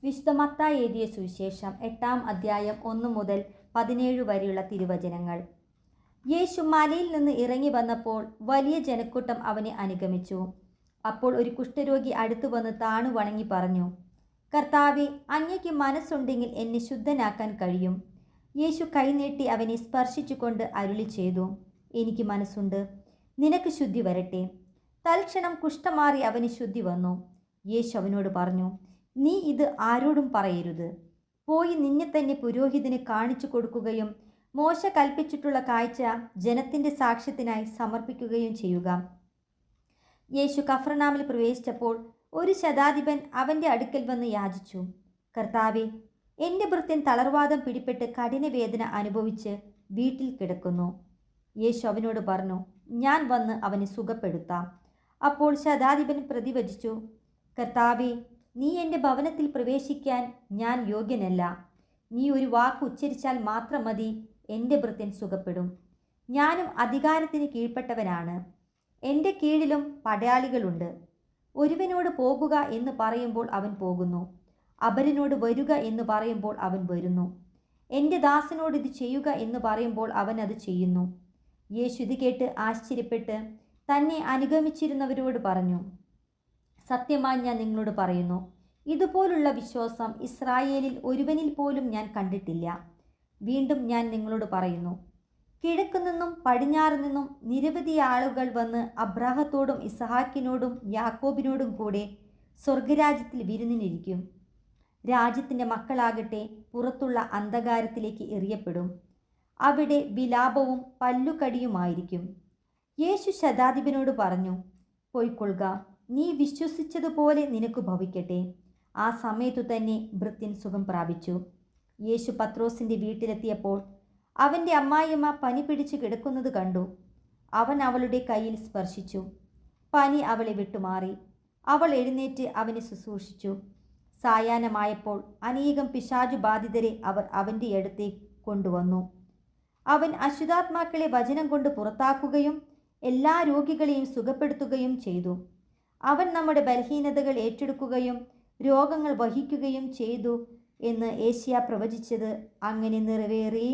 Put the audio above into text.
വിശുദ്ധ മത്തായി എഴുതിയ സുവിശേഷം 8-ാം അധ്യായം 1 മുതൽ 17 വരെയുള്ള തിരുവചനങ്ങൾ. യേശു മലയിൽ നിന്ന് ഇറങ്ങി വന്നപ്പോൾ വലിയ ജനക്കൂട്ടം അവനെ അനുഗമിച്ചു. അപ്പോൾ ഒരു കുഷ്ഠരോഗി അടുത്തു വന്ന് താണു വണങ്ങി പറഞ്ഞു, കർത്താവേ, അങ്ങയ്ക്ക് മനസ്സുണ്ടെങ്കിൽ എന്നെ ശുദ്ധനാക്കാൻ കഴിയും. യേശു കൈനീട്ടി അവനെ സ്പർശിച്ചുകൊണ്ട് അരുളി ചെയ്തു, എനിക്ക് മനസ്സുണ്ട്, നിനക്ക് ശുദ്ധി വരട്ടെ. തൽക്ഷണം കുഷ്ഠമാറി അവന് ശുദ്ധി വന്നു. യേശു അവനോട് പറഞ്ഞു, നീ ഇത് ആരോടും പറയരുത്. പോയി നിന്നെ തന്നെ പുരോഹിതന് കാണിച്ചു കൊടുക്കുകയും മോശ കൽപ്പിച്ചിട്ടുള്ള കാഴ്ച ജനത്തിൻ്റെ സാക്ഷ്യത്തിനായി സമർപ്പിക്കുകയും ചെയ്യുക. യേശു കഫർനാമിൽ പ്രവേശിച്ചപ്പോൾ ഒരു ശതാധിപൻ അവൻ്റെ അടുക്കൽ വന്ന് യാചിച്ചു, കർത്താവേ, എൻ്റെ ഭൃത്യൻ തളർവാദം പിടിപെട്ട് കഠിനവേദന അനുഭവിച്ച് വീട്ടിൽ കിടക്കുന്നു. യേശു അവനോട് പറഞ്ഞു, ഞാൻ വന്ന് അവനെ സുഖപ്പെടുത്താം. അപ്പോൾ ശതാധിപൻ പ്രതിവചിച്ചു, കർത്താവേ, നീ എൻ്റെ ഭവനത്തിൽ പ്രവേശിക്കാൻ ഞാൻ യോഗ്യനല്ല. നീ ഒരു വാക്ക് ഉച്ചരിച്ചാൽ മാത്രം മതി, എൻ്റെ ഭൃത്യൻ സുഖപ്പെടും. ഞാനും അധികാരത്തിന് കീഴ്പ്പെട്ടവനാണ്. എൻ്റെ കീഴിലും പടയാളികളുണ്ട്. ഒരുവനോട് പോകുക എന്ന് പറയുമ്പോൾ അവൻ പോകുന്നു, അപരനോട് വരുക എന്ന് പറയുമ്പോൾ അവൻ വരുന്നു. എൻ്റെ ദാസനോട് ഇത് ചെയ്യുക എന്ന് പറയുമ്പോൾ അവൻ അത് ചെയ്യുന്നു. യേശു ഇത് കേട്ട് ആശ്ചര്യപ്പെട്ട് തന്നെ അനുഗമിച്ചിരുന്നവരോട് പറഞ്ഞു, സത്യമായി ഞാൻ നിങ്ങളോട് പറയുന്നു, ഇതുപോലുള്ള വിശ്വാസം ഇസ്രായേലിൽ ഒരുവനിൽ പോലും ഞാൻ കണ്ടിട്ടില്ല. വീണ്ടും ഞാൻ നിങ്ങളോട് പറയുന്നു, കിഴക്കു നിന്നും പടിഞ്ഞാറ് നിന്നും നിരവധി ആളുകൾ വന്ന് അബ്രാഹത്തോടും ഇസഹാക്കിനോടും യാക്കോബിനോടും കൂടെ സ്വർഗരാജ്യത്തിൽ വിരുന്നിനിരിക്കും. രാജ്യത്തിൻ്റെ മക്കളാകട്ടെ പുറത്തുള്ള അന്ധകാരത്തിലേക്ക് എറിയപ്പെടും. അവിടെ വിലാപവും പല്ലുകടിയുമായിരിക്കും. യേശു ശതാധിപനോട് പറഞ്ഞു, പൊയ്ക്കൊള്ളുക, നീ വിശ്വസിച്ചതുപോലെ നിനക്ക് ഭവിക്കട്ടെ. ആ സമയത്തു തന്നെ ഭൃത്യൻ സുഖം പ്രാപിച്ചു. യേശു പത്രോസിൻ്റെ വീട്ടിലെത്തിയപ്പോൾ അവൻ്റെ അമ്മായിയമ്മ പനി പിടിച്ച് കിടക്കുന്നത് കണ്ടു. അവൻ അവളുടെ കയ്യിൽ സ്പർശിച്ചു. പനി അവളെ വിട്ടുമാറി. അവൾ എഴുന്നേറ്റ് അവനെ ശുശ്രൂഷിച്ചു. സായാഹ്നമായപ്പോൾ അനേകം പിശാചു ബാധിതരെ അവർ അവൻ്റെ അടുത്തേക്ക് കൊണ്ടുവന്നു. അവൻ അശുദ്ധാത്മാക്കളെ വചനം കൊണ്ട് പുറത്താക്കുകയും എല്ലാ രോഗികളെയും സുഖപ്പെടുത്തുകയും ചെയ്തു. അവൻ നമ്മുടെ ബലഹീനതകൾ ഏറ്റെടുക്കുകയും രോഗങ്ങൾ വഹിക്കുകയും ചെയ്തു എന്ന് യേശയ്യാ പ്രവചിച്ചത് അങ്ങനെ നിറവേറി.